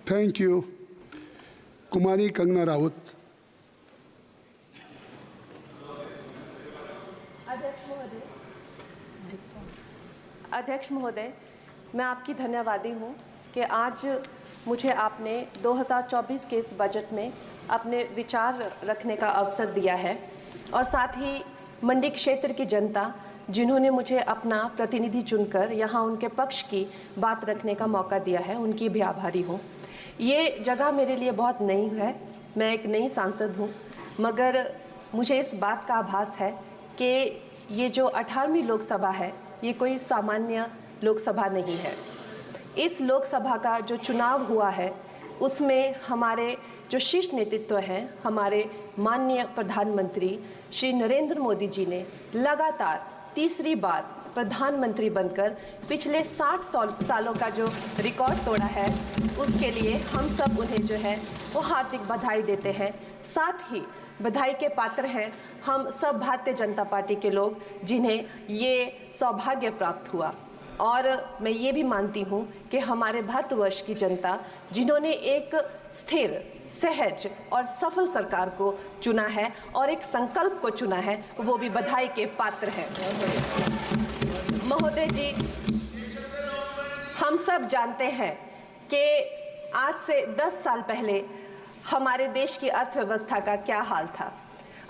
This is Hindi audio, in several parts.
Thank you. कुमारी कंगना राउत। अध्यक्ष महोदय, मैं आपकी धन्यवादी हूँ कि आज मुझे आपने 2024 के इस बजट में अपने विचार रखने का अवसर दिया है और साथ ही मंडी क्षेत्र की जनता जिन्होंने मुझे अपना प्रतिनिधि चुनकर यहाँ उनके पक्ष की बात रखने का मौका दिया है, उनकी भी आभारी हूँ। ये जगह मेरे लिए बहुत नई है, मैं एक नई सांसद हूँ, मगर मुझे इस बात का आभास है कि ये जो 18वीं लोकसभा है ये कोई सामान्य लोकसभा नहीं है। इस लोकसभा का जो चुनाव हुआ है उसमें हमारे जो शीर्ष नेतृत्व हैं, हमारे माननीय प्रधानमंत्री श्री नरेंद्र मोदी जी ने लगातार तीसरी बार प्रधानमंत्री बनकर पिछले 60 सालों का जो रिकॉर्ड तोड़ा है, उसके लिए हम सब उन्हें जो है वो हार्दिक बधाई देते हैं। साथ ही बधाई के पात्र हैं हम सब भारतीय जनता पार्टी के लोग जिन्हें ये सौभाग्य प्राप्त हुआ। और मैं ये भी मानती हूँ कि हमारे भारतवर्ष की जनता जिन्होंने एक स्थिर, सहज और सफल सरकार को चुना है और एक संकल्प को चुना है, वो भी बधाई के पात्र हैं। महोदय जी, हम सब जानते हैं कि आज से 10 साल पहले हमारे देश की अर्थव्यवस्था का क्या हाल था।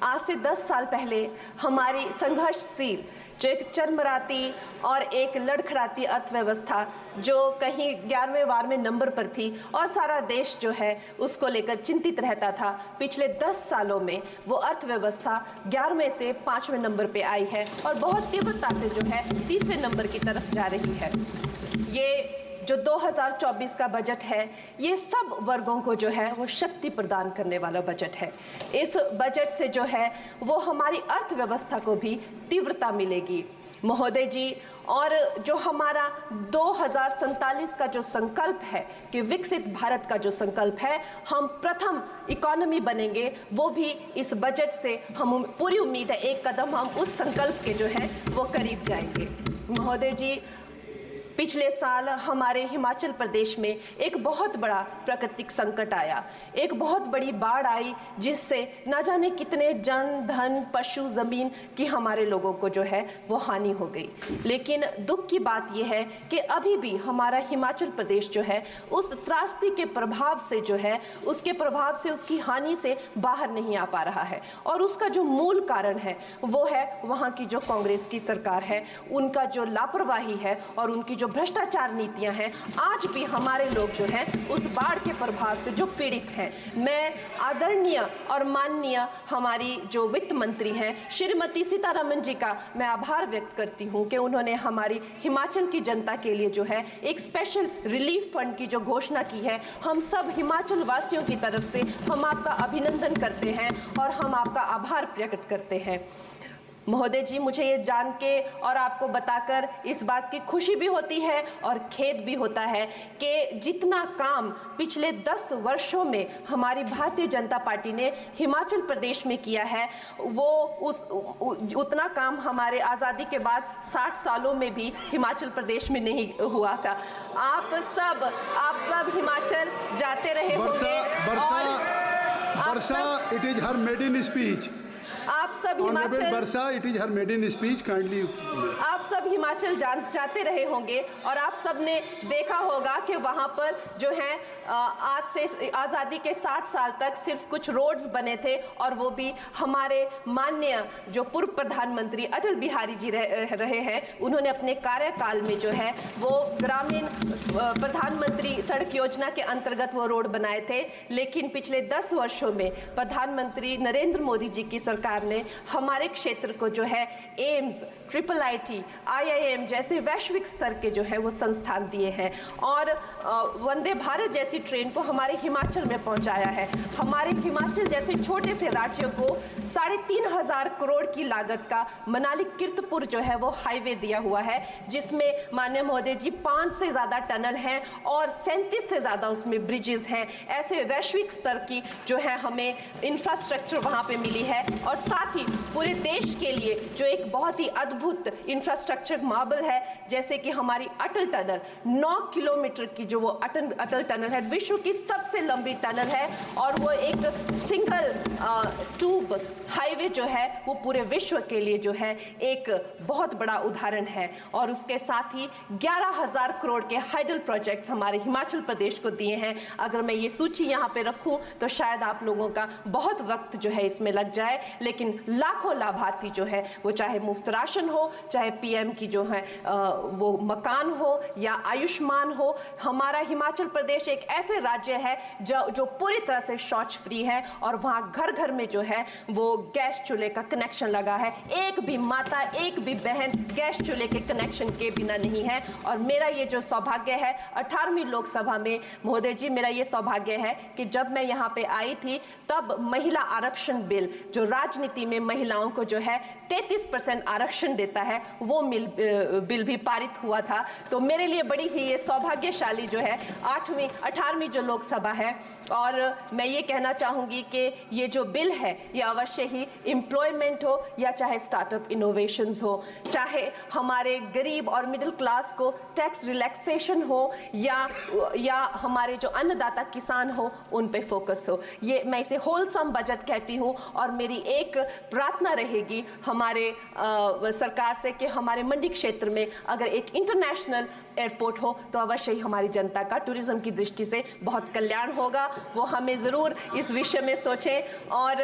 आज से 10 साल पहले हमारी संघर्षशील जो एक चरमराती और एक लड़खड़ाती अर्थव्यवस्था जो कहीं 11वें-12वें नंबर पर थी और सारा देश जो है उसको लेकर चिंतित रहता था, पिछले 10 सालों में वो अर्थव्यवस्था 11वें से 5वें नंबर पे आई है और बहुत तीव्रता से जो है तीसरे नंबर की तरफ जा रही है। ये जो 2024 का बजट है ये सब वर्गों को जो है वो शक्ति प्रदान करने वाला बजट है। इस बजट से जो है वो हमारी अर्थव्यवस्था को भी तीव्रता मिलेगी महोदय जी। और जो हमारा 2047 का जो संकल्प है कि विकसित भारत का जो संकल्प है, हम प्रथम इकोनॉमी बनेंगे, वो भी इस बजट से हम पूरी उम्मीद है एक कदम हम उस संकल्प के जो है वो करीब जाएंगे। महोदय जी, पिछले साल हमारे हिमाचल प्रदेश में एक बहुत बड़ा प्राकृतिक संकट आया, एक बहुत बड़ी बाढ़ आई जिससे ना जाने कितने जन, धन, पशु, ज़मीन की हमारे लोगों को जो है वो हानि हो गई। लेकिन दुख की बात यह है कि अभी भी हमारा हिमाचल प्रदेश जो है उस त्रासदी के प्रभाव से जो है उसके प्रभाव से उसकी हानि से बाहर नहीं आ पा रहा है। और उसका जो मूल कारण है वो है वहाँ की जो कांग्रेस की सरकार है, उनका जो लापरवाही है और उनकी जो भ्रष्टाचार नीतियां हैं। आज भी हमारे लोग जो हैं उस बाढ़ के प्रभाव से जो पीड़ित हैं। मैं आदरणीय और माननीय हमारी जो वित्त मंत्री हैं श्रीमती सीतारमण जी का मैं आभार व्यक्त करती हूं कि उन्होंने हमारी हिमाचल की जनता के लिए जो है एक स्पेशल रिलीफ फंड की जो घोषणा की है। हम सब हिमाचल वासियों की तरफ से हम आपका अभिनंदन करते हैं और हम आपका आभार प्रकट करते हैं। महोदय जी, मुझे ये जान के और आपको बताकर इस बात की खुशी भी होती है और खेद भी होता है कि जितना काम पिछले 10 वर्षों में हमारी भारतीय जनता पार्टी ने हिमाचल प्रदेश में किया है वो उतना काम हमारे आज़ादी के बाद 60 सालों में भी हिमाचल प्रदेश में नहीं हुआ था। आप सब हिमाचल जाते रहे होंगे। वर्षा, it is her maiden speech. आप सब हिमाचल वर्षा, it is her maiden speech, kindly. आप सब हिमाचल जाते रहे होंगे और आप सब ने देखा होगा कि वहाँ पर जो है आज से आज़ादी के 60 साल तक सिर्फ कुछ रोड्स बने थे और वो भी हमारे माननीय जो पूर्व प्रधानमंत्री अटल बिहारी जी रहे हैं, उन्होंने अपने कार्यकाल में जो है वो ग्रामीण प्रधानमंत्री सड़क योजना के अंतर्गत वो रोड बनाए थे। लेकिन पिछले 10 वर्षों में प्रधानमंत्री नरेंद्र मोदी जी की सरकार ने हमारे क्षेत्र को जो है एम्स, IIIT, IIM जैसे वैश्विक स्तर के जो है वो संस्थान दिए हैं और वंदे भारत जैसी ट्रेन को हमारे हिमाचल में पहुंचाया है। हमारे हिमाचल जैसे छोटे से राज्यों को 3,500 करोड़ की लागत का मनाली कीर्तपुर जो है वो हाईवे दिया हुआ है, जिसमें माननीय महोदय जी 5 से ज़्यादा टनल हैं और 37 से ज़्यादा उसमें ब्रिजेस हैं। ऐसे वैश्विक स्तर की जो है हमें इंफ्रास्ट्रक्चर वहाँ पे मिली है और साथ साथ ही पूरे देश के लिए जो एक बहुत ही अद्भुत इंफ्रास्ट्रक्चर मार्बल है, जैसे कि हमारी अटल टनल 9 किलोमीटर की जो वो अटल टनल है, विश्व की सबसे लंबी टनल है और वो एक सिंगल ट्यूब हाईवे जो है वो पूरे विश्व के लिए जो है एक बहुत बड़ा उदाहरण है। और उसके साथ ही 11,000 करोड़ के हाइडल प्रोजेक्ट्स हमारे हिमाचल प्रदेश को दिए हैं। अगर मैं ये सूची यहाँ पे रखूँ तो शायद आप लोगों का बहुत वक्त जो है इसमें लग जाए, लेकिन लाखों लाभार्थी जो है वो चाहे मुफ्त राशन हो, चाहे पीएम की जो है वो मकान हो या आयुष्मान हो। हमारा हिमाचल प्रदेश एक ऐसे राज्य है जो पूरी तरह से शौच फ्री है और वहाँ घर घर में जो है वो गैस चूल्हे का कनेक्शन लगा है। एक भी माता, एक भी बहन गैस चूल्हे के कनेक्शन के बिना नहीं है। और मेरा ये जो सौभाग्य है 18वीं लोकसभा में, महोदय जी, मेरा ये सौभाग्य है कि जब मैं यहाँ पे आई थी तब महिला आरक्षण बिल जो राजनीति में महिलाओं को जो है 33% आरक्षण देता है, वो बिल भी पारित हुआ था। तो मेरे लिए बड़ी ही ये सौभाग्यशाली जो है 18वीं जो लोकसभा है। और मैं ये कहना चाहूँगी कि ये जो बिल है ये अवश्य ही एम्प्लॉयमेंट हो या चाहे स्टार्टअप इनोवेशंस हो, चाहे हमारे गरीब और मिडिल क्लास को टैक्स रिलैक्सेशन हो या हमारे जो अन्नदाता किसान हो उन पे फोकस हो। ये मैं इसे होलसम बजट कहती हूँ। और मेरी एक प्रार्थना रहेगी हमारे सरकार से कि हमारे मंडी क्षेत्र में अगर एक इंटरनेशनल एयरपोर्ट हो तो अवश्य ही हमारी जनता का टूरिज्म की दृष्टि से बहुत कल्याण होगा। वो हमें ज़रूर इस विषय में सोचें। और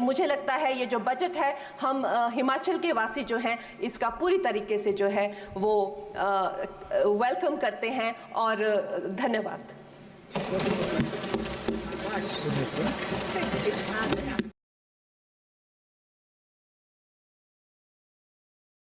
मुझे लगता है ये जो बजट है हम हिमाचल के वासी जो हैं इसका पूरी तरीके से जो है वो वेलकम करते हैं। और धन्यवाद।